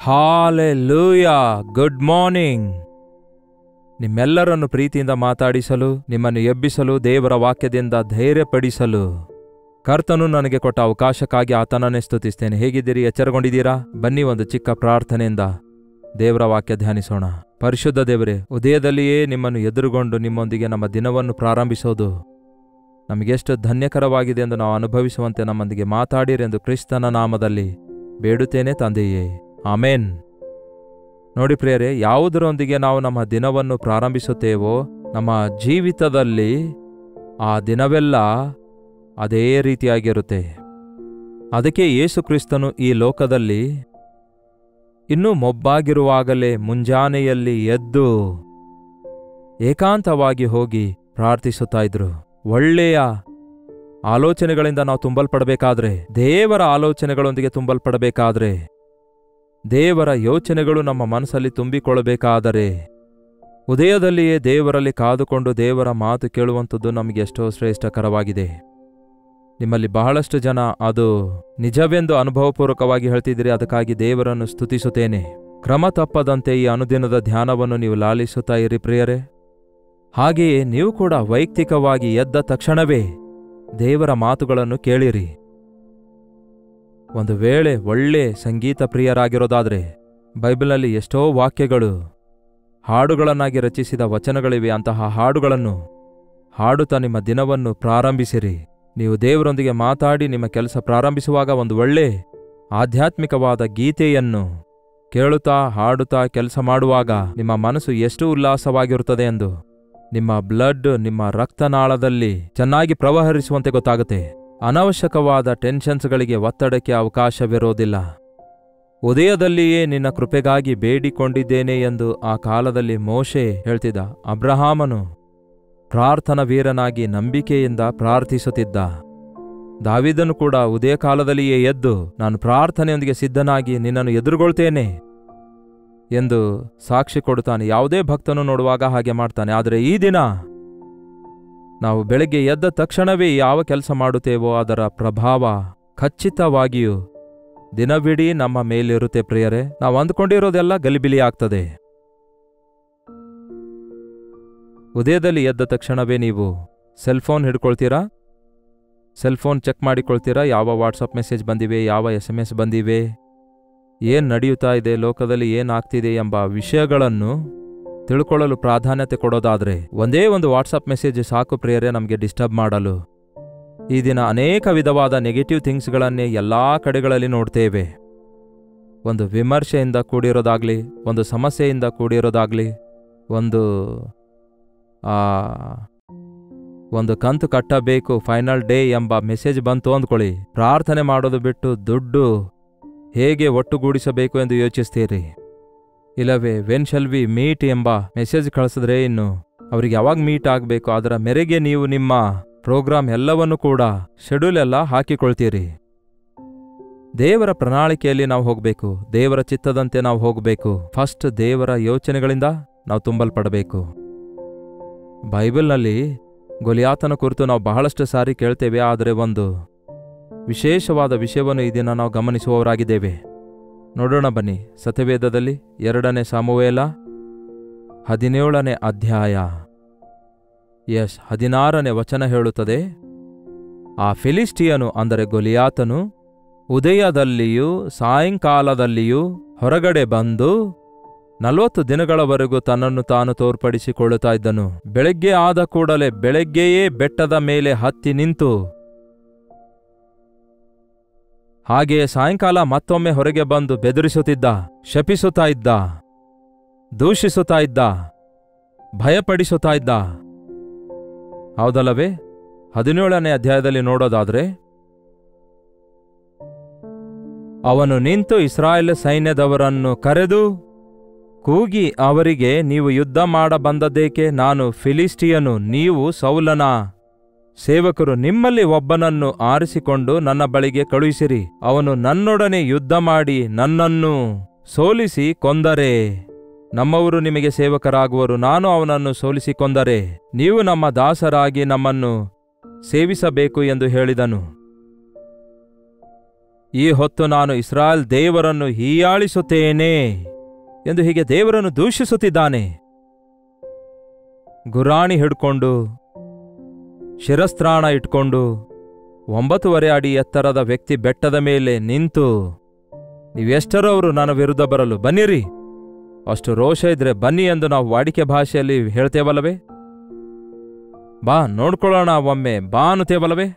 Hallelujah. Good morning. ನಿಮ್ಮೆಲ್ಲರನ್ನು ಪ್ರೀತಿಯಿಂದ ಮಾತಾಡಿಸಲು, ನಿಮ್ಮನ್ನು ಎಬ್ಬಿಸಲು, ದೇವರ ವಾಕ್ಯದಿಂದ ಧೈರ್ಯಪಡಿಸಲು ಕರ್ತನು ನನಗೆ ಕೊಟ್ಟ ಅವಕಾಶಕ್ಕಾಗಿ ಆತನನ್ನೇ ಸ್ತುತಿಸ್ತೇನೆ. ಹೇಗಿದ್ದೀರಿ? ಎಚ್ಚರಗೊಂಡಿದ್ದೀರಾ? ಬನ್ನಿ ಒಂದು ಚಿಕ್ಕ ಪ್ರಾರ್ಥನೆಯಿಂದ ದೇವರ ವಾಕ್ಯ ಧ್ಯಾನಿಸೋಣ. ಪರಿಶುದ್ಧ ದೇವರೇ, ಉದಯದಲ್ಲಿಯೇ ನಿಮ್ಮನ್ನು ಎದುರುಗೊಂಡು ನಿಮ್ಮೊಂದಿಗೆ ನಮ್ಮ ದಿನವನ್ನು ಪ್ರಾರಂಭಿಸೋದು ನಮಗೆಷ್ಟು ಧನ್ಯಕರವಾಗಿದೆ ಎಂದು ನಾವು ಅನುಭವಿಸುವಂತೆ ನಮ್ಮೊಂದಿಗೆ ಮಾತಾಡಿರೆಂದು ಕ್ರಿಸ್ತನ ನಾಮದಲ್ಲಿ ಬೇಡುತ್ತೇನೆ ತಂದೆಯೇ, ಆಮೇನ್. ನೋಡಿ ಪ್ರಿಯರೇ, ಯಾವುದರೊಂದಿಗೆ ನಾವು ನಮ್ಮ ದಿನವನ್ನು ಪ್ರಾರಂಭಿಸುತ್ತೇವೋ ನಮ್ಮ ಜೀವಿತದಲ್ಲಿ ಆ ದಿನವೆಲ್ಲ ಅದೇ ರೀತಿಯಾಗಿರುತ್ತೆ. ಅದಕ್ಕೆ ಯೇಸು ಕ್ರಿಸ್ತನು ಈ ಲೋಕದಲ್ಲಿ ಇನ್ನೂ ಮೊಬ್ಬಾಗಿರುವಾಗಲೇ ಮುಂಜಾನೆಯಲ್ಲಿ ಎದ್ದು ಏಕಾಂತವಾಗಿ ಹೋಗಿ ಪ್ರಾರ್ಥಿಸುತ್ತಾ ಇದ್ರು. ಒಳ್ಳೆಯ ಆಲೋಚನೆಗಳಿಂದ ನಾವು ತುಂಬಲ್ಪಡಬೇಕಾದ್ರೆ, ದೇವರ ಆಲೋಚನೆಗಳೊಂದಿಗೆ ತುಂಬಲ್ಪಡಬೇಕಾದ್ರೆ, ದೇವರ ಯೋಚನೆಗಳು ನಮ್ಮ ಮನಸ್ಸಲ್ಲಿ ತುಂಬಿಕೊಳ್ಳಬೇಕಾದರೆ, ಉದಯದಲ್ಲಿಯೇ ದೇವರಲ್ಲಿ ಕಾದುಕೊಂಡು ದೇವರ ಮಾತು ಕೇಳುವಂಥದ್ದು ನಮಗೆ ಎಷ್ಟೋ ಶ್ರೇಷ್ಠಕರವಾಗಿದೆ. ನಿಮ್ಮಲ್ಲಿ ಬಹಳಷ್ಟು ಜನ ಅದು ನಿಜವೆಂದು ಅನುಭವಪೂರ್ವಕವಾಗಿ ಹೇಳ್ತಿದ್ದೀರಿ. ಅದಕ್ಕಾಗಿ ದೇವರನ್ನು ಸ್ತುತಿಸುತ್ತೇನೆ. ಕ್ರಮ ತಪ್ಪದಂತೆ ಈ ಅನುದಿನದ ಧ್ಯಾನವನ್ನು ನೀವು ಲಾಲಿಸುತ್ತಾ ಇರಿ ಪ್ರಿಯರೇ. ಹಾಗೆಯೇ ನೀವು ಕೂಡ ವೈಯಕ್ತಿಕವಾಗಿ ಎದ್ದ ತಕ್ಷಣವೇ ದೇವರ ಮಾತುಗಳನ್ನು ಕೇಳಿರಿ. ಒಂದು ವೇಳೆ ಒಳ್ಳೆ ಸಂಗೀತ ಪ್ರಿಯರಾಗಿರೋದಾದರೆ ಬೈಬಲ್ನಲ್ಲಿ ಎಷ್ಟೋ ವಾಕ್ಯಗಳು ಹಾಡುಗಳನ್ನಾಗಿ ರಚಿಸಿದ ವಚನಗಳಿವೆ. ಅಂತಹ ಹಾಡುಗಳನ್ನು ಹಾಡುತ್ತಾ ನಿಮ್ಮ ದಿನವನ್ನು ಪ್ರಾರಂಭಿಸಿರಿ. ನೀವು ದೇವರೊಂದಿಗೆ ಮಾತಾಡಿ ನಿಮ್ಮ ಕೆಲಸ ಪ್ರಾರಂಭಿಸುವಾಗ ಒಂದು ಒಳ್ಳೆ ಆಧ್ಯಾತ್ಮಿಕವಾದ ಗೀತೆಯನ್ನು ಕೇಳುತ್ತಾ ಹಾಡುತ್ತಾ ಕೆಲಸ ಮಾಡುವಾಗ ನಿಮ್ಮ ಮನಸ್ಸು ಎಷ್ಟು ಉಲ್ಲಾಸವಾಗಿರುತ್ತದೆ ಎಂದು ನಿಮ್ಮ ಬ್ಲಡ್ ನಿಮ್ಮ ರಕ್ತನಾಳದಲ್ಲಿ ಚೆನ್ನಾಗಿ ಪ್ರವಹರಿಸುವಂತೆ ಗೊತ್ತಾಗುತ್ತೆ. ಅನವಶ್ಯಕವಾದ ಟೆನ್ಷನ್ಸ್ಗಳಿಗೆ, ಒತ್ತಡಕ್ಕೆ ಅವಕಾಶವಿರೋದಿಲ್ಲ. ಉದಯದಲ್ಲಿಯೇ ನಿನ್ನ ಕೃಪೆಗಾಗಿ ಬೇಡಿಕೊಂಡಿದ್ದೇನೆ ಎಂದು ಆ ಕಾಲದಲ್ಲಿ ಮೋಶೆ ಹೇಳ್ತಿದ್ದ. ಅಬ್ರಹಾಮನು ಪ್ರಾರ್ಥನಾ ವೀರನಾಗಿ ನಂಬಿಕೆಯಿಂದ ಪ್ರಾರ್ಥಿಸುತ್ತಿದ್ದ. ದಾವೀದನು ಕೂಡ ಉದಯ ಕಾಲದಲ್ಲಿಯೇ ಎದ್ದು ನಾನು ಪ್ರಾರ್ಥನೆಯೊಂದಿಗೆ ಸಿದ್ಧನಾಗಿ ನಿನ್ನನ್ನು ಎದುರುಗೊಳ್ತೇನೆ ಎಂದು ಸಾಕ್ಷಿ ಕೊಡುತ್ತಾನೆ. ಯಾವುದೇ ಭಕ್ತನು ನೋಡುವಾಗ ಹಾಗೆ ಮಾಡ್ತಾನೆ. ಆದರೆ ಈ ದಿನ ನಾವು ಬೆಳಗ್ಗೆ ಎದ್ದ ತಕ್ಷಣವೇ ಯಾವ ಕೆಲಸ ಮಾಡುತ್ತೇವೋ ಅದರ ಪ್ರಭಾವ ಖಚಿತವಾಗಿಯೂ ದಿನವಿಡೀ ನಮ್ಮ ಮೇಲಿರುತ್ತೆ ಪ್ರಿಯರೇ. ನಾವು ಅಂದುಕೊಂಡಿರೋದೆಲ್ಲ ಗಲಿಬಿಲಿ ಆಗ್ತದೆ. ಉದಯದಲ್ಲಿ ಎದ್ದ ತಕ್ಷಣವೇ ನೀವು ಸೆಲ್ಫೋನ್ ಹಿಡ್ಕೊಳ್ತೀರಾ, ಸೆಲ್ಫೋನ್ ಚೆಕ್ ಮಾಡಿಕೊಳ್ತೀರಾ. ಯಾವ ವಾಟ್ಸಪ್ ಮೆಸೇಜ್ ಬಂದಿವೆ, ಯಾವ SMS ಬಂದಿವೆ, ಏನು ನಡೆಯುತ್ತಾ ಇದೆ, ಲೋಕದಲ್ಲಿ ಏನಾಗ್ತಿದೆ ಎಂಬ ವಿಷಯಗಳನ್ನು ತಿಳ್ಕೊಳ್ಳಲು ಪ್ರಾಧಾನ್ಯತೆ ಕೊಡೋದಾದರೆ ಒಂದೇ ಒಂದು ವಾಟ್ಸಪ್ ಮೆಸೇಜ್ ಸಾಕು ಪ್ರಿಯರೇ ನಮಗೆ ಡಿಸ್ಟರ್ಬ್ ಮಾಡಲು. ಈ ದಿನ ಅನೇಕ ವಿಧವಾದ ನೆಗೆಟಿವ್ ಥಿಂಗ್ಸ್ಗಳನ್ನೇ ಎಲ್ಲ ಕಡೆಗಳಲ್ಲಿ ನೋಡ್ತೇವೆ. ಒಂದು ವಿಮರ್ಶೆಯಿಂದ ಕೂಡಿರೋದಾಗ್ಲಿ, ಒಂದು ಸಮಸ್ಯೆಯಿಂದ ಕೂಡಿರೋದಾಗ್ಲಿ, ಒಂದು ಕಂತು ಕಟ್ಟಬೇಕು, ಫೈನಲ್ ಡೇ ಎಂಬ ಮೆಸೇಜ್ ಬಂತು ಅಂದ್ಕೊಳ್ಳಿ. ಪ್ರಾರ್ಥನೆ ಮಾಡೋದು ಬಿಟ್ಟು ದುಡ್ಡು ಹೇಗೆ ಒಟ್ಟುಗೂಡಿಸಬೇಕು ಎಂದು ಯೋಚಿಸ್ತೀರಿ. ಇಲ್ಲವೇ ವೆನ್ ಶಲ್ ವಿ ಮೀಟ್ ಎಂಬ ಮೆಸೇಜ್ ಕಳಿಸಿದ್ರೆ ಇನ್ನು ಅವ್ರಿಗೆ ಯಾವಾಗ ಮೀಟ್ ಆಗಬೇಕು ಅದರ ಮೇರೆಗೆ ನೀವು ನಿಮ್ಮ ಪ್ರೋಗ್ರಾಮ್ ಎಲ್ಲವನ್ನೂ ಕೂಡ ಶೆಡ್ಯೂಲ್ ಎಲ್ಲ ಹಾಕಿಕೊಳ್ತೀರಿ. ದೇವರ ಪ್ರಣಾಳಿಕೆಯಲ್ಲಿ ನಾವು ಹೋಗಬೇಕು, ದೇವರ ಚಿತ್ತದಂತೆ ನಾವು ಹೋಗಬೇಕು. ಫಸ್ಟ್ ದೇವರ ಯೋಚನೆಗಳಿಂದ ನಾವು ತುಂಬಲ್ಪಡಬೇಕು. ಬೈಬಲ್ನಲ್ಲಿ ಗೊಲಿಯಾತನ ಕುರಿತು ನಾವು ಬಹಳಷ್ಟು ಸಾರಿ ಕೇಳ್ತೇವೆ. ಆದರೆ ಒಂದು ವಿಶೇಷವಾದ ವಿಷಯವನ್ನು ಈ ದಿನ ನಾವು ಗಮನಿಸುವವರಾಗಿದ್ದೇವೆ. ನೋಡೋಣ ಬನ್ನಿ. ಸತ್ಯವೇದದಲ್ಲಿ 2 ಸಾಮುವೇಲ 17ನೇ ಅಧ್ಯಾಯ 16ನೇ ವಚನ ಹೇಳುತ್ತದೆ, ಆ ಫಿಲಿಸ್ಟಿಯನು ಅಂದರೆ ಗೊಲಿಯಾತನು ಉದಯದಲ್ಲಿಯೂ ಸಾಯಂಕಾಲದಲ್ಲಿಯೂ ಹೊರಗಡೆ ಬಂದು 40 ದಿನಗಳವರೆಗೂ ತನ್ನನ್ನು ತಾನು ತೋರ್ಪಡಿಸಿಕೊಳ್ಳುತ್ತಾ ಇದ್ದನು. ಬೆಳಗ್ಗೆ ಆದ ಕೂಡಲೇ ಬೆಳಗ್ಗೆಯೇ ಬೆಟ್ಟದ ಮೇಲೆ ಹತ್ತಿ ನಿಂತು, ಹಾಗೆಯೇ ಸಾಯಂಕಾಲ ಮತ್ತೊಮ್ಮೆ ಹೊರಗೆ ಬಂದು ಬೆದರಿಸುತ್ತಿದ್ದ, ಶಪಿಸುತ್ತಾ ಇದ್ದ, ದೂಷಿಸುತ್ತಾ ಇದ್ದ, ಭಯಪಡಿಸುತ್ತಾ ಇದ್ದ. ಹೌದಲ್ಲವೇ? 17ನೇ ಅಧ್ಯಾಯದಲ್ಲಿ ನೋಡೋದಾದ್ರೆ, ಅವನು ನಿಂತು ಇಸ್ರಾಯೇಲ್ ಸೈನ್ಯದವರನ್ನು ಕರೆದು ಕೂಗಿ ಅವರಿಗೆ, ನೀವು ಯುದ್ಧ ಮಾಡ ಬಂದದ್ದೇಕೆ? ನಾನು ಫಿಲಿಸ್ಟಿಯನು, ನೀವು ಸೌಲನ ಸೇವಕರು. ನಿಮ್ಮಲ್ಲಿ ಒಬ್ಬನನ್ನು ಆರಿಸಿಕೊಂಡು ನನ್ನ ಬಳಿಗೆ ಕಳುಹಿಸಿರಿ. ಅವನು ನನ್ನೊಡನೆ ಯುದ್ಧ ಮಾಡಿ ನನ್ನನ್ನು ಸೋಲಿಸಿ ಕೊಂದರೆ ನಮ್ಮವರು ನಿಮಗೆ ಸೇವಕರಾಗುವರು. ನಾನು ಅವನನ್ನು ಸೋಲಿಸಿ ಕೊಂದರೆ ನೀವು ನಮ್ಮ ದಾಸರಾಗಿ ನಮ್ಮನ್ನು ಸೇವಿಸಬೇಕು ಎಂದು ಹೇಳಿದನು. ಈ ಹೊತ್ತು ನಾನು ಇಸ್ರಾಯೇಲ್ ದೇವರನ್ನು ಹೀಯಾಳಿಸುತ್ತೇನೆ ಎಂದು ಹೀಗೆ ದೇವರನ್ನು ದೂಷಿಸುತ್ತಿದ್ದಾನೆ. ಗುರಾಣಿ ಹಿಡ್ಕೊಂಡು, ಶಿರಸ್ತ್ರಾಣ ಇಟ್ಕೊಂಡು 9.5 ಅಡಿ ಎತ್ತರದ ವ್ಯಕ್ತಿ ಬೆಟ್ಟದ ಮೇಲೆ ನಿಂತು, ನೀವೆಷ್ಟರವರು ನನ್ನ ವಿರುದ್ಧ ಬರಲು ಬನ್ನಿರಿ, ಅಷ್ಟು ರೋಷ ಇದ್ರೆ ಬನ್ನಿ ಎಂದು ನಾವು ವಾಡಿಕೆ ಭಾಷೆಯಲ್ಲಿ ಹೇಳ್ತೇವಲ್ಲವೇ? ಬಾ ನೋಡ್ಕೊಳ್ಳೋಣ ಒಮ್ಮೆ ಬಾ ಅನ್ನುತ್ತೇವಲ್ಲವೇ?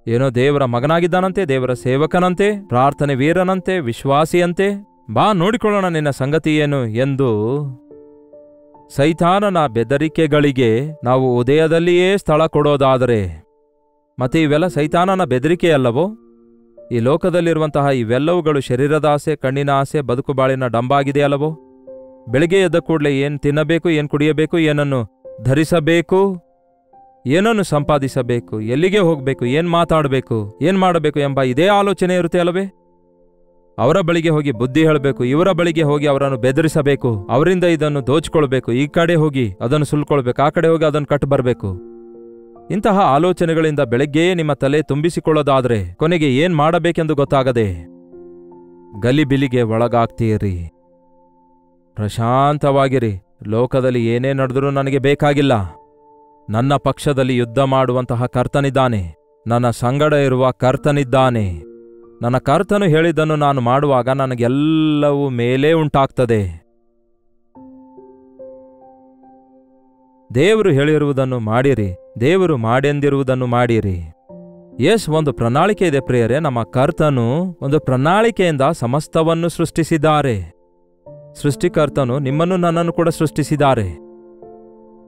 ಏನೋ ದೇವರ ಮಗನಾಗಿದ್ದಾನಂತೆ, ದೇವರ ಸೇವಕನಂತೆ, ಪ್ರಾರ್ಥನೆ ವೀರನಂತೆ, ವಿಶ್ವಾಸಿಯಂತೆ, ಬಾ ನೋಡಿಕೊಳ್ಳೋಣ ನಿನ್ನ ಸಂಗತಿ ಏನು ಎಂದು ಸೈತಾನನ ಬೆದರಿಕೆಗಳಿಗೆ ನಾವು ಉದಯದಲ್ಲಿಯೇ ಸ್ಥಳ ಕೊಡೋದಾದರೆ, ಮತ್ತೆ ಇವೆಲ್ಲ ಸೈತಾನನ ಬೆದರಿಕೆಯಲ್ಲವೋ? ಈ ಲೋಕದಲ್ಲಿರುವಂತಹ ಇವೆಲ್ಲವುಗಳು ಶರೀರದ ಆಸೆ, ಕಣ್ಣಿನ ಆಸೆ, ಬದುಕು ಬಾಳಿನ ಡಂಬಾಗಿದೆಯಲ್ಲವೋ? ಬೆಳಿಗ್ಗೆ ಎದ್ದ ಕೂಡಲೇ ಏನು ತಿನ್ನಬೇಕು, ಏನು ಕುಡಿಯಬೇಕು, ಏನನ್ನು ಧರಿಸಬೇಕು, ಏನನ್ನು ಸಂಪಾದಿಸಬೇಕು, ಎಲ್ಲಿಗೆ ಹೋಗಬೇಕು, ಏನು ಮಾತಾಡಬೇಕು, ಏನು ಮಾಡಬೇಕು ಎಂಬ ಇದೇ ಆಲೋಚನೆ ಇರುತ್ತೆ ಅಲ್ಲವೇ? ಅವರ ಬಳಿಗೆ ಹೋಗಿ ಬುದ್ಧಿ ಹೇಳಬೇಕು, ಇವರ ಬಳಿಗೆ ಹೋಗಿ ಅವರನ್ನು ಬೆದರಿಸಬೇಕು, ಅವರಿಂದ ಇದನ್ನು ದೋಚಿಕೊಳ್ಬೇಕು, ಈ ಕಡೆ ಹೋಗಿ ಅದನ್ನು ಸುಲ್ಕೊಳ್ಬೇಕು, ಆ ಕಡೆ ಹೋಗಿ ಅದನ್ನು ಕಟ್ಟು ಬರಬೇಕು. ಇಂತಹ ಆಲೋಚನೆಗಳಿಂದ ಬೆಳಗ್ಗೆಯೇ ನಿಮ್ಮ ತಲೆ ತುಂಬಿಸಿಕೊಳ್ಳೋದಾದ್ರೆ ಕೊನೆಗೆ ಏನ್ ಮಾಡಬೇಕೆಂದು ಗೊತ್ತಾಗದೆ ಗಲಿಬಿಲಿಗೆ ಒಳಗಾಗ್ತೀರಿ. ಪ್ರಶಾಂತವಾಗಿರಿ. ಲೋಕದಲ್ಲಿ ಏನೇ ನಡೆದರೂ ನನಗೆ ಬೇಕಾಗಿಲ್ಲ. ನನ್ನ ಪಕ್ಷದಲ್ಲಿ ಯುದ್ಧ ಮಾಡುವಂತಹ ಕರ್ತನಿದ್ದಾನೆ, ನನ್ನ ಸಂಗಡ ಇರುವ ಕರ್ತನಿದ್ದಾನೆ. ನನ್ನ ಕರ್ತನು ಹೇಳಿದ್ದನ್ನು ನಾನು ಮಾಡುವಾಗ ನನಗೆಲ್ಲವೂ ಮೇಲೇ ಉಂಟಾಗ್ತದೆ. ದೇವರು ಹೇಳಿರುವುದನ್ನು ಮಾಡಿರಿ, ದೇವರು ಮಾಡೆಂದಿರುವುದನ್ನು ಮಾಡಿರಿ. ಒಂದು ಪ್ರಣಾಳಿಕೆ ಇದೆ ಪ್ರಿಯರೇ. ನಮ್ಮ ಕರ್ತನು ಒಂದು ಪ್ರಣಾಳಿಕೆಯಿಂದ ಸಮಸ್ತವನ್ನು ಸೃಷ್ಟಿಸಿದ್ದಾರೆ. ಸೃಷ್ಟಿಕರ್ತನು ನಿಮ್ಮನ್ನು ನನ್ನನ್ನು ಕೂಡ ಸೃಷ್ಟಿಸಿದ್ದಾರೆ.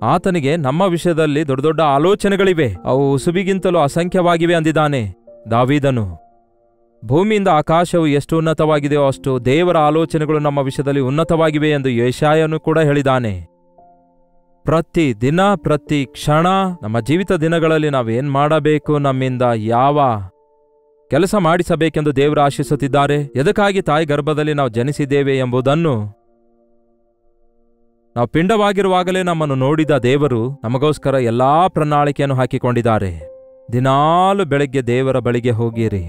ಆತನಿಗೆ ನಮ್ಮ ವಿಷಯದಲ್ಲಿ ದೊಡ್ಡ ದೊಡ್ಡ ಆಲೋಚನೆಗಳಿವೆ, ಅವು ಉಸುಬಿಗಿಂತಲೂ ಅಸಂಖ್ಯವಾಗಿವೆ ಅಂದಿದ್ದಾನೆ ದಾವೀದನು. ಭೂಮಿಯಿಂದ ಆಕಾಶವು ಎಷ್ಟು ಉನ್ನತವಾಗಿದೆಯೋ ಅಷ್ಟು ದೇವರ ಆಲೋಚನೆಗಳು ನಮ್ಮ ವಿಷಯದಲ್ಲಿ ಉನ್ನತವಾಗಿವೆ ಎಂದು ಯೆಶಾಯನು ಕೂಡ ಹೇಳಿದ್ದಾನೆ. ಪ್ರತಿ ದಿನ, ಪ್ರತಿ ಕ್ಷಣ ನಮ್ಮ ಜೀವಿತ ದಿನಗಳಲ್ಲಿ ನಾವೇನ್ ಮಾಡಬೇಕು, ನಮ್ಮಿಂದ ಯಾವ ಕೆಲಸ ಮಾಡಿಸಬೇಕೆಂದು ದೇವರು ಆಶಿಸುತ್ತಿದ್ದಾರೆ, ಎದಕ್ಕಾಗಿ ತಾಯಿ ಗರ್ಭದಲ್ಲಿ ನಾವು ಜನಿಸಿದ್ದೇವೆ ಎಂಬುದನ್ನು, ನಾವು ಪಿಂಡವಾಗಿರುವಾಗಲೇ ನಮ್ಮನ್ನು ನೋಡಿದ ದೇವರು ನಮಗೋಸ್ಕರ ಎಲ್ಲಾ ಪ್ರಣಾಳಿಕೆಯನ್ನು ಹಾಕಿಕೊಂಡಿದ್ದಾರೆ. ದಿನಾಲು ಬೆಳಗ್ಗೆ ದೇವರ ಬಳಿಗೆ ಹೋಗಿರಿ,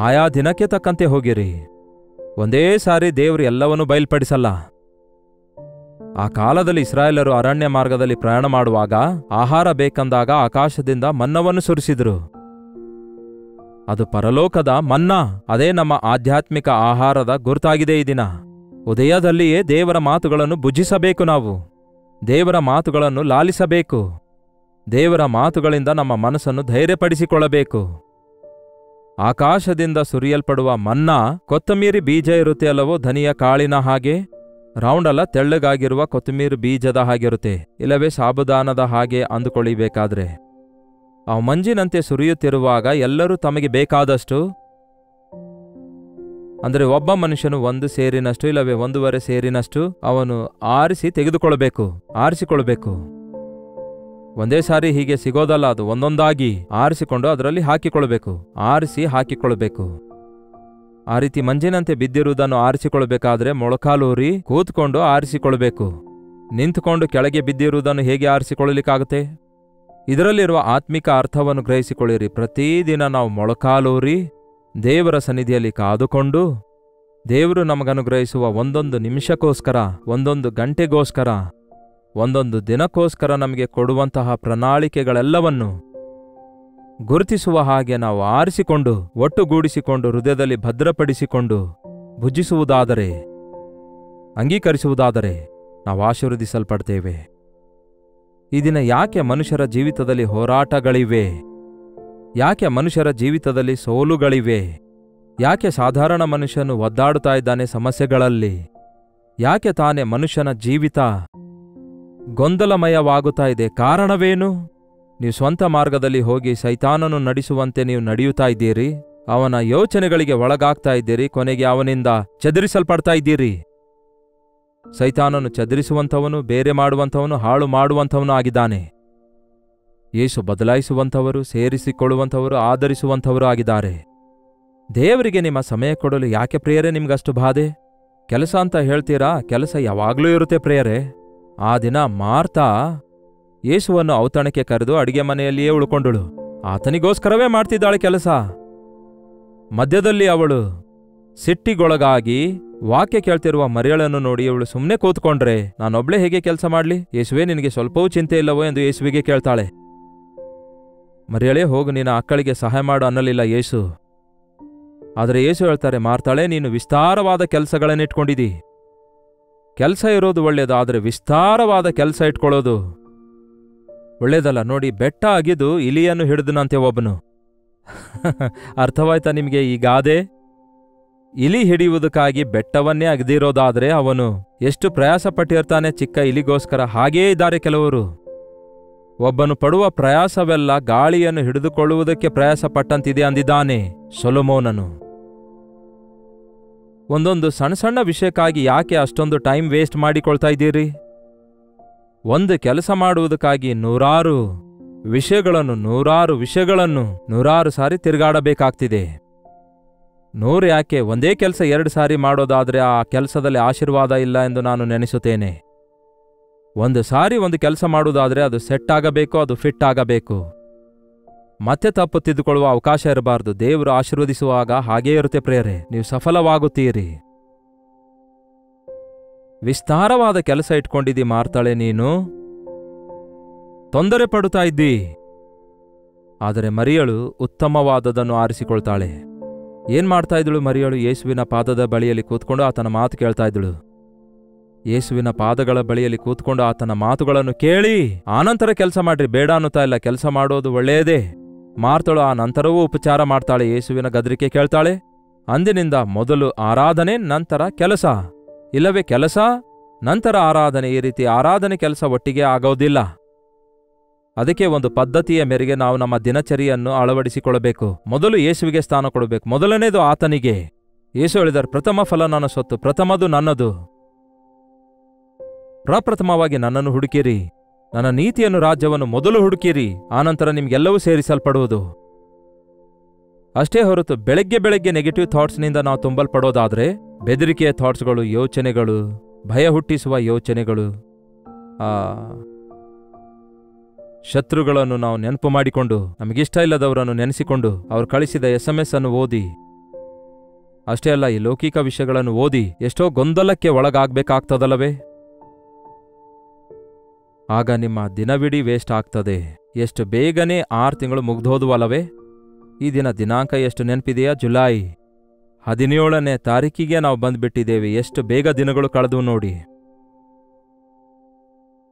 ಆಯಾ ದಿನಕ್ಕೆ ತಕ್ಕಂತೆ ಹೋಗಿರಿ. ಒಂದೇ ಸಾರಿ ದೇವರು ಎಲ್ಲವನ್ನೂ ಬಯಲ್ಪಡಿಸಲ್ಲ. ಆ ಕಾಲದಲ್ಲಿ ಇಸ್ರಾಯೇಲರು ಅರಣ್ಯ ಮಾರ್ಗದಲ್ಲಿ ಪ್ರಯಾಣ ಮಾಡುವಾಗ ಆಹಾರ ಬೇಕಂದಾಗ ಆಕಾಶದಿಂದ ಮನ್ನವನ್ನು ಸುರಿಸಿದರು. ಅದು ಪರಲೋಕದ ಮನ್ನಾ. ಅದೇ ನಮ್ಮ ಆಧ್ಯಾತ್ಮಿಕ ಆಹಾರದ ಗುರುತಾಗಿದೆ. ಈ ದಿನ ಉದಯದಲ್ಲಿಯೇ ದೇವರ ಮಾತುಗಳನ್ನು ಭುಜಿಸಬೇಕು. ನಾವು ದೇವರ ಮಾತುಗಳನ್ನು ಲಾಲಿಸಬೇಕು. ದೇವರ ಮಾತುಗಳಿಂದ ನಮ್ಮ ಮನಸ್ಸನ್ನು ಧೈರ್ಯಪಡಿಸಿಕೊಳ್ಳಬೇಕು. ಆಕಾಶದಿಂದ ಸುರಿಯಲ್ಪಡುವ ಮನ್ನಾ ಕೊತ್ತಂಬರಿ ಬೀಜ ಇರುತ್ತೆ ಅಲ್ಲವೋ, ಧನಿಯ ಕಾಳಿನ ಹಾಗೆ ರೌಂಡ್ ಅಲ್ಲ, ತೆಳ್ಳಗಾಗಿರುವ ಕೊತ್ತಂಬರಿ ಬೀಜದ ಹಾಗಿರುತ್ತೆ, ಇಲ್ಲವೇ ಸಾಬುದಾನದ ಹಾಗೆ ಅಂದುಕೊಳ್ಳಬೇಕಾದ್ರೆ. ಅವು ಮಂಜಿನಂತೆ ಸುರಿಯುತ್ತಿರುವಾಗ ಎಲ್ಲರೂ ತಮಗೆ ಬೇಕಾದಷ್ಟು, ಅಂದರೆ ಒಬ್ಬ ಮನುಷ್ಯನು 1 ಸೇರಿನಷ್ಟು ಇಲ್ಲವೇ 1.5 ಸೇರಿನಷ್ಟು ಅವನು ಆರಿಸಿಕೊಳ್ಬೇಕು. ಒಂದೇ ಸಾರಿ ಹೀಗೆ ಸಿಗೋದಲ್ಲ, ಅದು ಒಂದೊಂದಾಗಿ ಆರಿಸಿಕೊಂಡು ಅದರಲ್ಲಿ ಹಾಕಿಕೊಳ್ಬೇಕು. ಆ ರೀತಿ ಮಂಜಿನಂತೆ ಬಿದ್ದಿರುವುದನ್ನು ಆರಿಸಿಕೊಳ್ಬೇಕಾದ್ರೆ ಮೊಳಕಾಲೂರಿ ಕೂತ್ಕೊಂಡು ಆರಿಸಿಕೊಳ್ಬೇಕು. ನಿಂತುಕೊಂಡು ಕೆಳಗೆ ಬಿದ್ದಿರುವುದನ್ನು ಹೇಗೆ ಆರಿಸಿಕೊಳ್ಳಲಿಕ್ಕಾಗುತ್ತೆ? ಇದರಲ್ಲಿರುವ ಆತ್ಮಿಕ ಅರ್ಥವನ್ನು ಗ್ರಹಿಸಿಕೊಳ್ಳಿರಿ. ಪ್ರತಿದಿನ ನಾವು ಮೊಳಕಾಲೂರಿ ದೇವರ ಸನ್ನಿಧಿಯಲ್ಲಿ ಕಾದುಕೊಂಡು, ದೇವರು ನಮಗನುಗ್ರಹಿಸುವ 1 ನಿಮಿಷಕ್ಕೋಸ್ಕರ, 1 ಗಂಟೆಗೋಸ್ಕರ, 1 ದಿನಕ್ಕೋಸ್ಕರ ನಮಗೆ ಕೊಡುವಂತಹ ಪ್ರಣಾಳಿಕೆಗಳೆಲ್ಲವನ್ನು ಗುರುತಿಸುವ ಹಾಗೆ ನಾವು ಆರಿಸಿಕೊಂಡು, ಒಟ್ಟುಗೂಡಿಸಿಕೊಂಡು, ಹೃದಯದಲ್ಲಿ ಭದ್ರಪಡಿಸಿಕೊಂಡು ಭುಜಿಸುವುದಾದರೆ, ಅಂಗೀಕರಿಸುವುದಾದರೆ ನಾವು ಆಶೀರ್ವದಿಸಲ್ಪಡ್ತೇವೆ. ಈ ದಿನ ಯಾಕೆ ಮನುಷ್ಯರ ಜೀವಿತದಲ್ಲಿ ಹೋರಾಟಗಳಿವೆ? ಯಾಕೆ ಮನುಷ್ಯರ ಜೀವಿತದಲ್ಲಿ ಸೋಲುಗಳಿವೆ? ಯಾಕೆ ಸಾಧಾರಣ ಮನುಷ್ಯನು ಒದ್ದಾಡುತ್ತಾ ಇದ್ದಾನೆ ಸಮಸ್ಯೆಗಳಲ್ಲಿ? ಯಾಕೆ ತಾನೇ ಮನುಷ್ಯನ ಜೀವಿತ ಗೊಂದಲಮಯವಾಗುತ್ತಾ ಇದೆ? ಕಾರಣವೇನು? ನೀವು ಸ್ವಂತ ಮಾರ್ಗದಲ್ಲಿ ಹೋಗಿ ಸೈತಾನನು ನಡೆಸುವಂತೆ ನೀವು ನಡೆಯುತ್ತಾ ಇದ್ದೀರಿ. ಅವನ ಯೋಚನೆಗಳಿಗೆ ಒಳಗಾಗ್ತಾ ಇದ್ದೀರಿ. ಕೊನೆಗೆ ಅವನಿಂದ ಚದುರಿಸಲ್ಪಡ್ತಾ ಇದ್ದೀರಿ. ಸೈತಾನನು ಚದುರಿಸುವಂಥವನು, ಬೇರೆ ಮಾಡುವಂಥವನು, ಹಾಳು ಮಾಡುವಂಥವನು ಆಗಿದ್ದಾನೆ. ಯೇಸು ಬದಲಾಯಿಸುವಂಥವರು, ಸೇರಿಸಿಕೊಳ್ಳುವಂಥವರು, ಆಧರಿಸುವಂಥವರು ಆಗಿದ್ದಾರೆ. ದೇವರಿಗೆ ನಿಮ್ಮ ಸಮಯ ಕೊಡಲು ಯಾಕೆ ಪ್ರಿಯರೇ ನಿಮ್ಗಷ್ಟು ಬಾಧೆ? ಕೆಲಸ ಅಂತ ಹೇಳ್ತೀರಾ, ಕೆಲಸ ಯಾವಾಗಲೂ ಇರುತ್ತೆ ಪ್ರಿಯರೇ. ಆ ದಿನ ಮಾರ್ತಾ ಯೇಸುವನ್ನು ಔತಣಕ್ಕೆ ಕರೆದು ಅಡಿಗೆ ಮನೆಯಲ್ಲಿಯೇ ಉಳ್ಕೊಂಡಳು. ಆತನಿಗೋಸ್ಕರವೇ ಮಾಡ್ತಿದ್ದಾಳೆ ಕೆಲಸ. ಮಧ್ಯದಲ್ಲಿ ಅವಳು ಸಿಟ್ಟಿಗೊಳಗಾಗಿ ವಾಕ್ಯ ಕೇಳ್ತಿರುವ ಮರಿಯಳನ್ನು ನೋಡಿ ಇವಳು ಸುಮ್ಮನೆ ಕೂತ್ಕೊಂಡ್ರೆ ನಾನೊಬ್ಳೆ ಹೇಗೆ ಕೆಲಸ ಮಾಡ್ಲಿ? ಯೇಸುವೆ, ನಿನಗೆ ಸ್ವಲ್ಪವೂ ಚಿಂತೆ ಇಲ್ಲವೋ ಎಂದು ಯೇಸುವಿಗೆ ಕೇಳ್ತಾಳೆ. ಮರಿಯಳೇ, ಹೋಗು, ನಿನ್ನ ಅಕ್ಕಳಿಗೆ ಸಹಾಯ ಮಾಡು ಅನ್ನಲಿಲ್ಲ ಯೇಸು. ಆದರೆ ಯೇಸು ಹೇಳ್ತಾರೆ, ಮಾರ್ತಾಳೆ, ನೀನು ವಿಸ್ತಾರವಾದ ಕೆಲಸಗಳನ್ನಿಟ್ಕೊಂಡಿದ್ದೀ. ಕೆಲಸ ಇರೋದು ಒಳ್ಳೇದು, ಆದರೆ ವಿಸ್ತಾರವಾದ ಕೆಲಸ ಇಟ್ಕೊಳ್ಳೋದು ಒಳ್ಳೇದಲ್ಲ. ನೋಡಿ, ಬೆಟ್ಟ ಅಗಿದು ಇಲಿಯನ್ನು ಹಿಡಿದನಂತೆ ಒಬ್ಬನು. ಅರ್ಥವಾಯ್ತಾ ನಿಮಗೆ ಈ ಗಾದೆ? ಇಲಿ ಹಿಡಿಯುವುದಕ್ಕಾಗಿ ಬೆಟ್ಟವನ್ನೇ ಅಗದಿರೋದಾದ್ರೆ ಅವನು ಎಷ್ಟು ಪ್ರಯಾಸ ಪಟ್ಟಿರ್ತಾನೆ ಚಿಕ್ಕ ಇಲಿಗೋಸ್ಕರ. ಹಾಗೇ ಇದ್ದಾರೆ ಕೆಲವರು. ಒಬ್ಬನು ಪಡುವ ಪ್ರಯಾಸವೆಲ್ಲ ಗಾಳಿಯನ್ನು ಹಿಡಿದುಕೊಳ್ಳುವುದಕ್ಕೆ ಪ್ರಯಾಸ ಪಟ್ಟಂತಿದೆ ಅಂದಿದ್ದಾನೆ ಸೊಲೊಮೋನನು. ಒಂದೊಂದು ಸಣ್ಣ ಸಣ್ಣ ವಿಷಯಕ್ಕಾಗಿ ಯಾಕೆ ಅಷ್ಟೊಂದು ಟೈಮ್ ವೇಸ್ಟ್ ಮಾಡಿಕೊಳ್ತಾ ಇದ್ದೀರಿ? ಒಂದು ಕೆಲಸ ಮಾಡುವುದಕ್ಕಾಗಿ ನೂರಾರು ವಿಷಯಗಳನ್ನು ನೂರಾರು ಸಾರಿ ತಿರುಗಾಡಬೇಕಾಗ್ತಿದೆ. 100 ಯಾಕೆ, ಒಂದೇ ಕೆಲಸ 2 ಸಾರಿ ಮಾಡೋದಾದ್ರೆ ಆ ಕೆಲಸದಲ್ಲಿ ಆಶೀರ್ವಾದ ಇಲ್ಲ ಎಂದು ನಾನು ನೆನೆಸುತ್ತೇನೆ. ಒಂದು ಸಾರಿ ಒಂದು ಕೆಲಸ ಮಾಡುವುದಾದ್ರೆ ಅದು ಸೆಟ್ ಆಗಬೇಕು, ಅದು ಫಿಟ್ ಆಗಬೇಕು. ಮತ್ತೆ ತಪ್ಪು ತಿದ್ದುಕೊಳ್ಳುವ ಅವಕಾಶ ಇರಬಾರ್ದು. ದೇವರು ಆಶೀರ್ವದಿಸುವಾಗ ಹಾಗೇ ಇರುತ್ತೆ ಪ್ರಿಯರೇ, ನೀವು ಸಫಲವಾಗುತ್ತೀರಿ. ವಿಸ್ತಾರವಾದ ಕೆಲಸ ಇಟ್ಕೊಂಡಿದ್ದಿ ಮಾರ್ತಾಳೆ, ನೀನು ತೊಂದರೆ ಪಡುತ್ತಾ ಇದ್ದಿ. ಆದರೆ ಮರಿಯಳು ಉತ್ತಮವಾದದನ್ನು ಆರಿಸಿಕೊಳ್ತಾಳೆ. ಏನ್ ಮಾಡ್ತಾ ಇದ್ದಳು ಮರಿಯಳು? ಯೇಸುವಿನ ಪಾದದ ಬಳಿಯಲ್ಲಿ ಕೂತ್ಕೊಂಡು ಆತನ ಮಾತು ಕೇಳ್ತಾ ಇದ್ದಳು. ಯೇಸುವಿನ ಪಾದಗಳ ಬಳಿಯಲ್ಲಿ ಕೂತ್ಕೊಂಡು ಆತನ ಮಾತುಗಳನ್ನು ಕೇಳಿ ಆನಂತರ ಕೆಲಸ ಮಾಡ್ರಿ, ಬೇಡ ಅನ್ನುತ್ತಾ ಇಲ್ಲ, ಕೆಲಸ ಮಾಡೋದು ಒಳ್ಳೆಯದೇ. ಮಾರ್ತಳು ಆ ನಂತರವೂ ಉಪಚಾರ ಮಾಡ್ತಾಳೆ, ಯೇಸುವಿನ ಗದರಿಕೆ ಕೇಳ್ತಾಳೆ. ಅಂದಿನಿಂದ ಮೊದಲು ಆರಾಧನೆ, ನಂತರ ಕೆಲಸ, ಇಲ್ಲವೇ ಕೆಲಸ ನಂತರ ಆರಾಧನೆ. ಈ ರೀತಿ ಆರಾಧನೆ ಕೆಲಸ ಒಟ್ಟಿಗೆ ಆಗೋದಿಲ್ಲ. ಅದಕ್ಕೆ ಒಂದು ಪದ್ಧತಿಯ ಮೇರೆಗೆ ನಾವು ನಮ್ಮ ದಿನಚರಿಯನ್ನು ಅಳವಡಿಸಿಕೊಳ್ಳಬೇಕು. ಮೊದಲು ಯೇಸುವಿಗೆ ಸ್ಥಾನ ಕೊಡಬೇಕು. ಮೊದಲನೇದು ಆತನಿಗೆ. ಯೇಸು ಹೇಳಿದರು, ಪ್ರಥಮ ಫಲ ನನ್ನ ಸೊತ್ತು, ಪ್ರಥಮದು ನನ್ನದು. ಪ್ರಪ್ರಥಮವಾಗಿ ನನ್ನನ್ನು ಹುಡುಕಿರಿ, ನನ್ನ ನೀತಿಯನ್ನು ರಾಜ್ಯವನ್ನು ಮೊದಲು ಹುಡುಕಿರಿ, ಆನಂತರ ನಿಮ್ಗೆಲ್ಲವೂ ಸೇರಿಸಲ್ಪಡುವುದು. ಅಷ್ಟೇ ಹೊರತು ಬೆಳಗ್ಗೆ ನೆಗೆಟಿವ್ ಥಾಟ್ಸ್ನಿಂದ ನಾವು ತುಂಬಲ್ಪಡೋದಾದ್ರೆ, ಬೆದರಿಕೆಯ ಥಾಟ್ಸ್ಗಳು, ಯೋಚನೆಗಳು, ಭಯ ಹುಟ್ಟಿಸುವ ಯೋಚನೆಗಳು, ಶತ್ರುಗಳನ್ನು ನಾವು ನೆನಪು ಮಾಡಿಕೊಂಡು, ನಮಗಿಷ್ಟ ಇಲ್ಲದವರನ್ನು ನೆನೆಸಿಕೊಂಡು, ಅವರು ಕಳಿಸಿದ SMS ಅನ್ನು ಓದಿ, ಅಷ್ಟೇ ಅಲ್ಲ ಈ ಲೌಕಿಕ ವಿಷಯಗಳನ್ನು ಓದಿ ಎಷ್ಟೋ ಗೊಂದಲಕ್ಕೆ ಒಳಗಾಗಬೇಕಾಗ್ತದಲ್ಲವೇ? ಆಗ ನಿಮ್ಮ ದಿನವಿಡೀ ವೇಸ್ಟ್ ಆಗ್ತದೆ. ಎಷ್ಟು ಬೇಗನೆ 6 ತಿಂಗಳು ಮುಗ್ದೋದುವಲ್ಲವೇ? ಈ ದಿನಾಂಕ ಎಷ್ಟು ನೆನಪಿದೆಯಾ? ಜುಲೈ 17ನೇ ತಾರೀಕಿಗೆ ನಾವು ಬಂದ್ಬಿಟ್ಟಿದ್ದೇವೆ. ಎಷ್ಟು ಬೇಗ ದಿನಗಳು ಕಳೆದು ನೋಡಿ.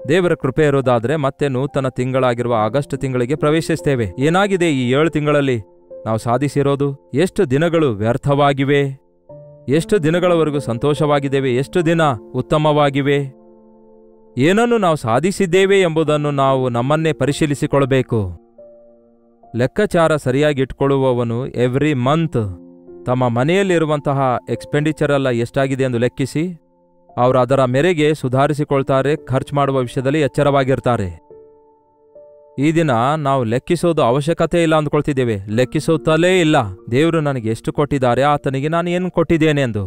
ದೇವರ ಕೃಪೆ ಇರೋದಾದ್ರೆ ಮತ್ತೆ ನೂತನ ತಿಂಗಳಾಗಿರುವ ಆಗಸ್ಟ್ ತಿಂಗಳಿಗೆ ಪ್ರವೇಶಿಸ್ತೇವೆ. ಏನಾಗಿದೆ ಈ 7 ತಿಂಗಳಲ್ಲಿ ನಾವು ಸಾಧಿಸಿರೋದು? ಎಷ್ಟು ದಿನಗಳು ವ್ಯರ್ಥವಾಗಿವೆ? ಎಷ್ಟು ದಿನಗಳವರೆಗೂ ಸಂತೋಷವಾಗಿದ್ದೇವೆ? ಎಷ್ಟು ದಿನ ಉತ್ತಮವಾಗಿವೆ? ಏನನ್ನು ನಾವು ಸಾಧಿಸಿದ್ದೇವೆ ಎಂಬುದನ್ನು ನಾವು ನಮ್ಮನ್ನೇ ಪರಿಶೀಲಿಸಿಕೊಳ್ಳಬೇಕು. ಲೆಕ್ಕಾಚಾರ ಸರಿಯಾಗಿ ಇಟ್ಕೊಳ್ಳುವವನು ಎವ್ರಿ ಮಂತ್ ತಮ್ಮ ಮನೆಯಲ್ಲಿರುವಂತಹ ಎಕ್ಸ್ಪೆಂಡಿಚರ್ ಎಲ್ಲ ಎಷ್ಟಾಗಿದೆ ಎಂದು ಲೆಕ್ಕಿಸಿ ಅವರು ಅದರ ಮೇರೆಗೆ ಸುಧಾರಿಸಿಕೊಳ್ತಾರೆ. ಖರ್ಚು ಮಾಡುವ ವಿಷಯದಲ್ಲಿ ಎಚ್ಚರವಾಗಿರ್ತಾರೆ. ಈ ದಿನ ನಾವು ಲೆಕ್ಕಿಸೋದು ಅವಶ್ಯಕತೆ ಇಲ್ಲ ಅಂದ್ಕೊಳ್ತಿದ್ದೇವೆ. ಲೆಕ್ಕಿಸುತ್ತಲೇ ಇಲ್ಲ. ದೇವರು ನನಗೆ ಎಷ್ಟು ಕೊಟ್ಟಿದ್ದಾರೆ, ಆತನಿಗೆ ನಾನು ಏನು ಕೊಟ್ಟಿದ್ದೇನೆ ಎಂದು.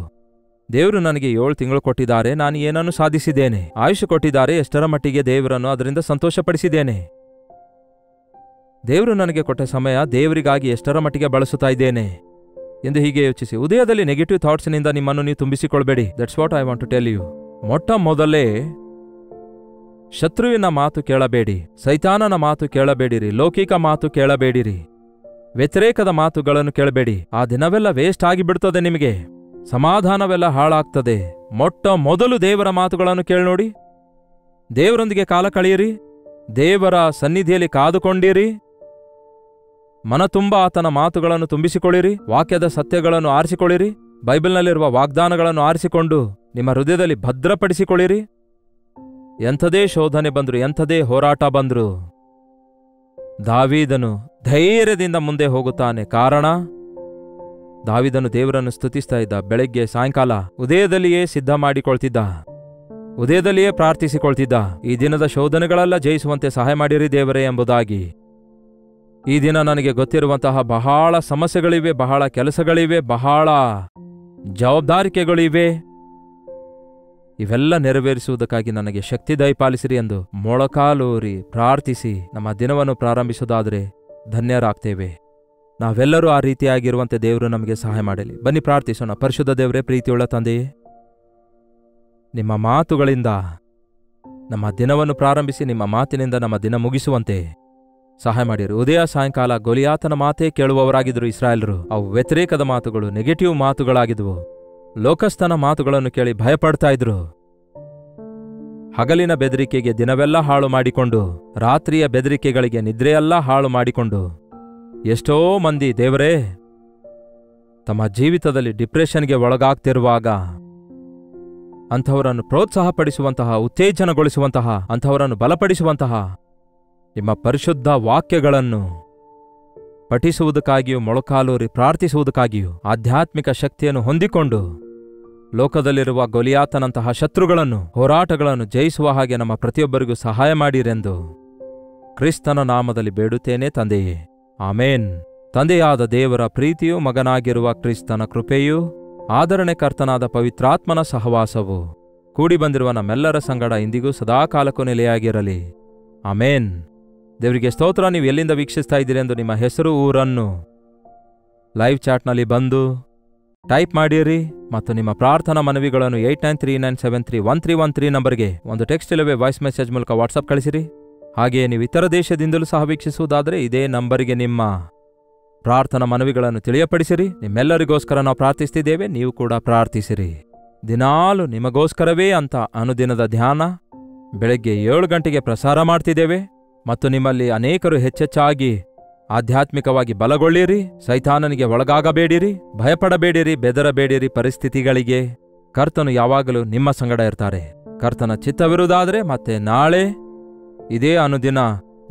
ದೇವರು ನನಗೆ 7 ತಿಂಗಳು ಕೊಟ್ಟಿದ್ದಾರೆ, ನಾನು ಏನನ್ನು ಸಾಧಿಸಿದ್ದೇನೆ. ಆಯುಷ್ ಕೊಟ್ಟಿದ್ದಾರೆ, ಎಷ್ಟರ ಮಟ್ಟಿಗೆ ದೇವರನ್ನು ಅದರಿಂದ ಸಂತೋಷಪಡಿಸಿದ್ದೇನೆ. ದೇವರು ನನಗೆ ಕೊಟ್ಟ ಸಮಯ ದೇವರಿಗಾಗಿ ಎಷ್ಟರ ಮಟ್ಟಿಗೆ ಬಳಸುತ್ತಾ ಇದ್ದೇನೆ ಎಂದು ಹೀಗೆ ಯೋಚಿಸಿ. ಉದಯದಲ್ಲಿ ನೆಗೆಟಿವ್ ಥಾಟ್ಸ್ನಿಂದ ನಿಮ್ಮನ್ನು ನೀವು ತುಂಬಿಸಿಕೊಳ್ಬೇಡಿ. That's what I want to tell you. ಮೊಟ್ಟ ಮೊದಲೇ ಶತ್ರುವಿನ ಮಾತು ಕೇಳಬೇಡಿ, ಸೈತಾನನ ಮಾತು ಕೇಳಬೇಡಿರಿ, ಲೌಕಿಕ ಮಾತು ಕೇಳಬೇಡಿರಿ, ವ್ಯತಿರೇಕದ ಮಾತುಗಳನ್ನು ಕೇಳಬೇಡಿ. ಆ ದಿನವೆಲ್ಲ ವೇಸ್ಟ್ ಆಗಿಬಿಡ್ತದೆ. ನಿಮಗೆ ಸಮಾಧಾನವೆಲ್ಲ ಹಾಳಾಗ್ತದೆ. ಮೊಟ್ಟ ಮೊದಲು ದೇವರ ಮಾತುಗಳನ್ನು ಕೇಳಿ. ದೇವರೊಂದಿಗೆ ಕಾಲ ಕಳೆಯಿರಿ, ದೇವರ ಸನ್ನಿಧಿಯಲ್ಲಿ ಕಾದುಕೊಂಡಿರಿ, ಮನ ತುಂಬ ಆತನ ಮಾತುಗಳನ್ನು ತುಂಬಿಸಿಕೊಳ್ಳಿರಿ, ವಾಕ್ಯದ ಸತ್ಯಗಳನ್ನು ಆರಿಸಿಕೊಳ್ಳಿರಿ, ಬೈಬಲ್ನಲ್ಲಿರುವ ವಾಗ್ದಾನಗಳನ್ನು ಆರಿಸಿಕೊಂಡು ನಿಮ್ಮ ಹೃದಯದಲ್ಲಿ ಭದ್ರಪಡಿಸಿಕೊಳ್ಳಿರಿ. ಎಂಥದೇ ಶೋಧನೆ ಬಂದ್ರು, ಎಂಥದೇ ಹೋರಾಟ ಬಂದ್ರು, ದಾವೀದನು ಧೈರ್ಯದಿಂದ ಮುಂದೆ ಹೋಗುತ್ತಾನೆ. ಕಾರಣ ದಾವೀದನು ದೇವರನ್ನು ಸ್ತುತಿಸ್ತಾ ಇದ್ದ. ಬೆಳಗ್ಗೆ ಸಾಯಂಕಾಲ ಉದಯದಲ್ಲಿಯೇ ಸಿದ್ಧ ಮಾಡಿಕೊಳ್ತಿದ್ದ, ಉದಯದಲ್ಲಿಯೇ ಪ್ರಾರ್ಥಿಸಿಕೊಳ್ತಿದ್ದ. ಈ ದಿನದ ಶೋಧನೆಗಳೆಲ್ಲ ಜಯಿಸುವಂತೆ ಸಹಾಯ ಮಾಡಿರಿ ದೇವರೇ ಎಂಬುದಾಗಿ. ಈ ದಿನ ನನಗೆ ಗೊತ್ತಿರುವಂತಹ ಬಹಳ ಸಮಸ್ಯೆಗಳಿವೆ, ಬಹಳ ಕೆಲಸಗಳಿವೆ, ಬಹಳ ಜವಾಬ್ದಾರಿಕೆಗಳಿವೆ. ಇವೆಲ್ಲ ನೆರವೇರಿಸುವುದಕ್ಕಾಗಿ ನನಗೆ ಶಕ್ತಿ ದಯಪಾಲಿಸಿರಿ ಎಂದು ಮೊಳಕಾಲೂರಿ ಪ್ರಾರ್ಥಿಸಿ ನಮ್ಮ ದಿನವನ್ನು ಪ್ರಾರಂಭಿಸುವುದಾದರೆ ಧನ್ಯರಾಗ್ತೇವೆ. ನಾವೆಲ್ಲರೂ ಆ ರೀತಿಯಾಗಿರುವಂತೆ ದೇವರು ನಮಗೆ ಸಹಾಯ ಮಾಡಲಿ. ಬನ್ನಿ ಪ್ರಾರ್ಥಿಸೋಣ. ಪರಿಶುದ್ಧ ದೇವರೇ, ಪ್ರೀತಿಯುಳ್ಳ ತಂದೆಯೇ, ನಿಮ್ಮ ಮಾತುಗಳಿಂದ ನಮ್ಮ ದಿನವನ್ನು ಪ್ರಾರಂಭಿಸಿ ನಿಮ್ಮ ಮಾತಿನಿಂದ ನಮ್ಮ ದಿನ ಮುಗಿಸುವಂತೆ ಸಹಾಯ ಮಾಡಿರು. ಉದಯ ಸಾಯಂಕಾಲ ಗೊಲಿಯಾತನ ಮಾತೇ ಕೇಳುವವರಾಗಿದ್ದರು ಇಸ್ರಾಯೇಲರು. ಅವು ವ್ಯತಿರೇಕದ ಮಾತುಗಳು, ನೆಗೆಟಿವ್ ಮಾತುಗಳಾಗಿದ್ವು. ಲೋಕಸ್ಥನ ಮಾತುಗಳನ್ನು ಕೇಳಿ ಭಯಪಡ್ತಾ ಇದ್ರು. ಹಗಲಿನ ಬೆದರಿಕೆಗೆ ದಿನವೆಲ್ಲ ಹಾಳು ಮಾಡಿಕೊಂಡು, ರಾತ್ರಿಯ ಬೆದರಿಕೆಗಳಿಗೆ ನಿದ್ರೆಯೆಲ್ಲ ಹಾಳು ಮಾಡಿಕೊಂಡು ಎಷ್ಟೋ ಮಂದಿ ದೇವರೇ ತಮ್ಮ ಜೀವಿತದಲ್ಲಿ ಡಿಪ್ರೆಷನ್ಗೆ ಒಳಗಾಗ್ತಿರುವಾಗ ಅಂಥವರನ್ನು ಪ್ರೋತ್ಸಾಹಪಡಿಸುವಂತಹ, ಉತ್ತೇಜನಗೊಳಿಸುವಂತಹ, ಅಂಥವರನ್ನು ಬಲಪಡಿಸುವಂತಹ ನಿಮ್ಮ ಪರಿಶುದ್ಧ ವಾಕ್ಯಗಳನ್ನು ಪಠಿಸುವುದಕ್ಕಾಗಿಯೂ, ಮೊಳಕಾಲೂರಿ ಪ್ರಾರ್ಥಿಸುವುದಕ್ಕಾಗಿಯೂ ಆಧ್ಯಾತ್ಮಿಕ ಶಕ್ತಿಯನ್ನು ಹೊಂದಿಕೊಂಡು ಲೋಕದಲ್ಲಿರುವ ಗೊಲಿಯಾತನಂತಹ ಶತ್ರುಗಳನ್ನು, ಹೋರಾಟಗಳನ್ನು ಜಯಿಸುವ ಹಾಗೆ ನಮ್ಮ ಪ್ರತಿಯೊಬ್ಬರಿಗೂ ಸಹಾಯ ಮಾಡಿರೆಂದು ಕ್ರಿಸ್ತನ ನಾಮದಲ್ಲಿ ಬೇಡುತ್ತೇನೆ ತಂದೆಯೇ, ಆಮೇನ್. ತಂದೆಯಾದ ದೇವರ ಪ್ರೀತಿಯೂ, ಮಗನಾಗಿರುವ ಕ್ರಿಸ್ತನ ಕೃಪೆಯೂ, ಆದರಣೆಕರ್ತನಾದ ಪವಿತ್ರಾತ್ಮನ ಸಹವಾಸವು ಕೂಡಿ ಬಂದಿರುವ ನಮ್ಮೆಲ್ಲರ ಸಂಗಡ ಇಂದಿಗೂ ಸದಾಕಾಲಕ್ಕೂ ನೆಲೆಯಾಗಿರಲಿ. ಆಮೇನ್. ದೇವರಿಗೆ ಸ್ತೋತ್ರ. ನೀವು ಎಲ್ಲಿಂದ ವೀಕ್ಷಿಸ್ತಾ ಇದ್ದೀರಿ ಎಂದು ನಿಮ್ಮ ಹೆಸರು, ಊರನ್ನು ಲೈವ್ ಚಾಟ್ನಲ್ಲಿ ಬಂದು ಟೈಪ್ ಮಾಡಿರಿ ಮತ್ತು ನಿಮ್ಮ ಪ್ರಾರ್ಥನಾ ಮನವಿಗಳನ್ನು 8939731313 ನಂಬರ್ಗೆ ಒಂದು ಟೆಕ್ಸ್ಟ್ ಇಲ್ಲವೇ ವಾಯ್ಸ್ ಮೆಸೇಜ್ ಮೂಲಕ ವಾಟ್ಸಪ್ ಕಳಿಸಿರಿ. ಹಾಗೆಯೇ ನೀವು ಇತರ ದೇಶದಿಂದಲೂ ಸಹ ವೀಕ್ಷಿಸುವುದಾದರೆ ಇದೇ ನಂಬರಿಗೆ ನಿಮ್ಮ ಪ್ರಾರ್ಥನಾ ಮನವಿಗಳನ್ನು ತಿಳಿಯಪಡಿಸಿರಿ. ನಿಮ್ಮೆಲ್ಲರಿಗೋಸ್ಕರ ನಾವು ಪ್ರಾರ್ಥಿಸ್ತಿದ್ದೇವೆ, ನೀವು ಕೂಡ ಪ್ರಾರ್ಥಿಸಿರಿ. ದಿನಾಲು ನಿಮಗೋಸ್ಕರವೇ ಅಂತ ಅನುದಿನದ ಧ್ಯಾನ ಬೆಳಗ್ಗೆ 7 ಗಂಟೆಗೆ ಪ್ರಸಾರ ಮಾಡ್ತಿದ್ದೇವೆ ಮತ್ತು ನಿಮ್ಮಲ್ಲಿ ಅನೇಕರು ಹೆಚ್ಚೆಚ್ಚಾಗಿ ಆಧ್ಯಾತ್ಮಿಕವಾಗಿ ಬಲಗೊಳ್ಳಿರಿ. ಸೈತಾನನಿಗೆ ಒಳಗಾಗಬೇಡಿರಿ, ಭಯಪಡಬೇಡಿರಿ, ಬೆದರಬೇಡಿರಿ ಪರಿಸ್ಥಿತಿಗಳಿಗೆ. ಕರ್ತನು ಯಾವಾಗಲೂ ನಿಮ್ಮ ಸಂಗಡ ಇರ್ತಾರೆ. ಕರ್ತನ ಚಿತ್ತವಿರುವುದಾದರೆ ಮತ್ತೆ ನಾಳೆ ಇದೇ ಅನುದಿನ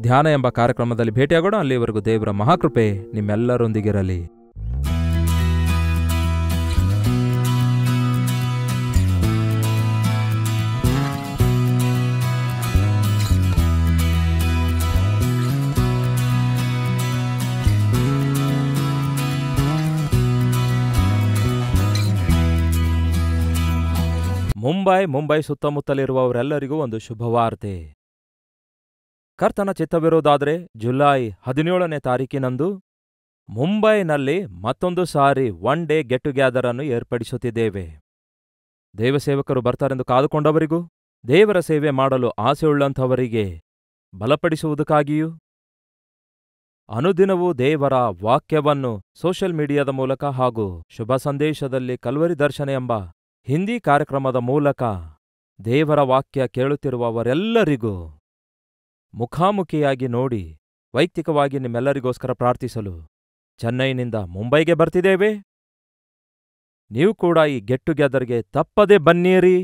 ಧ್ಯಾನ ಎಂಬ ಕಾರ್ಯಕ್ರಮದಲ್ಲಿ ಭೇಟಿಯಾಗೋಣ. ಅಲ್ಲಿವರೆಗೂ ದೇವರ ಮಹಾಕೃಪೆ ನಿಮ್ಮೆಲ್ಲರೊಂದಿಗಿರಲಿ. ಮುಂಬೈ ಸುತ್ತಮುತ್ತಲಿರುವವರೆಲ್ಲರಿಗೂ ಒಂದು ಶುಭವಾರ್ತೆ. ಕರ್ತನ ಚಿತ್ತವಿರುವುದಾದರೆ ಜುಲೈ 17ನೇ ತಾರೀಕಿನಂದು ಮುಂಬೈನಲ್ಲಿ ಮತ್ತೊಂದು ಸಾರಿ 1 ಡೇ ಗೆಟ್ ಟುಗ್ಯಾದರ್ ಅನ್ನು ಏರ್ಪಡಿಸುತ್ತಿದ್ದೇವೆ. ದೇವಸೇವಕರು ಬರ್ತಾರೆಂದು ಕಾದುಕೊಂಡವರಿಗೂ, ದೇವರ ಸೇವೆ ಮಾಡಲು ಆಸೆಯುಳ್ಳಂಥವರಿಗೆ ಬಲಪಡಿಸುವುದಕ್ಕಾಗಿಯೂ, ಅನುದಿನವೂ ದೇವರ ವಾಕ್ಯವನ್ನು ಸೋಷಿಯಲ್ ಮೀಡಿಯಾದ ಮೂಲಕ ಹಾಗೂ ಶುಭ ಸಂದೇಶದಲ್ಲಿ ಕಲ್ವರಿ ದರ್ಶನ ಎಂಬ ಹಿಂದಿ ಕಾರ್ಯಕ್ರಮದ ಮೂಲಕ ದೇವರ ವಾಕ್ಯ ಕೇಳುತ್ತಿರುವವರೆಲ್ಲರಿಗೂ ಮುಖಾಮುಖಿಯಾಗಿ ನೋಡಿ ವೈಯಕ್ತಿಕವಾಗಿ ನಿಮ್ಮೆಲ್ಲರಿಗೋಸ್ಕರ ಪ್ರಾರ್ಥಿಸಲು ಚೆನ್ನೈನಿಂದ ಮುಂಬೈಗೆ ಬರ್ತಿದ್ದೇವೆ. ನೀವು ಕೂಡ ಈ ಗೆಟ್ ಟುಗೆದರ್ಗೆ ತಪ್ಪದೆ ಬನ್ನಿರಿ.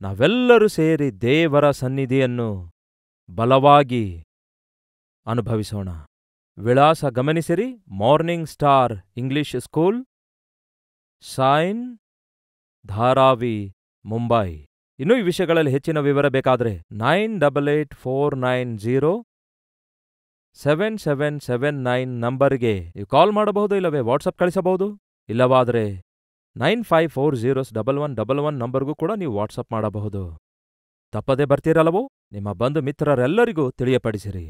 ನಾವೆಲ್ಲರೂ ಸೇರಿ ದೇವರ ಸನ್ನಿಧಿಯನ್ನು ಬಲವಾಗಿ ಅನುಭವಿಸೋಣ. ವಿಳಾಸ ಗಮನಿಸಿರಿ. Morning star English school, Sion, Dharavi, Mumbai. ಇನ್ನೂ ಈ ವಿಷಯಗಳಲ್ಲಿ ಹೆಚ್ಚಿನ ವಿವರ ಬೇಕಾದರೆ 9848407779 ನಂಬರ್ಗೆ ನೀವು ಕಾಲ್ ಮಾಡಬಹುದು, ಇಲ್ಲವೇ ವಾಟ್ಸಪ್ ಕಳಿಸಬಹುದು. ಇಲ್ಲವಾದರೆ 95401111 ನಂಬರ್ಗೂ ಕೂಡ ನೀವು ವಾಟ್ಸಪ್ ಮಾಡಬಹುದು. ತಪ್ಪದೆ ಬರ್ತೀರಲ್ಲವೋ? ನಿಮ್ಮ ಬಂಧು ಮಿತ್ರರೆಲ್ಲರಿಗೂ ತಿಳಿಯಪಡಿಸಿರಿ.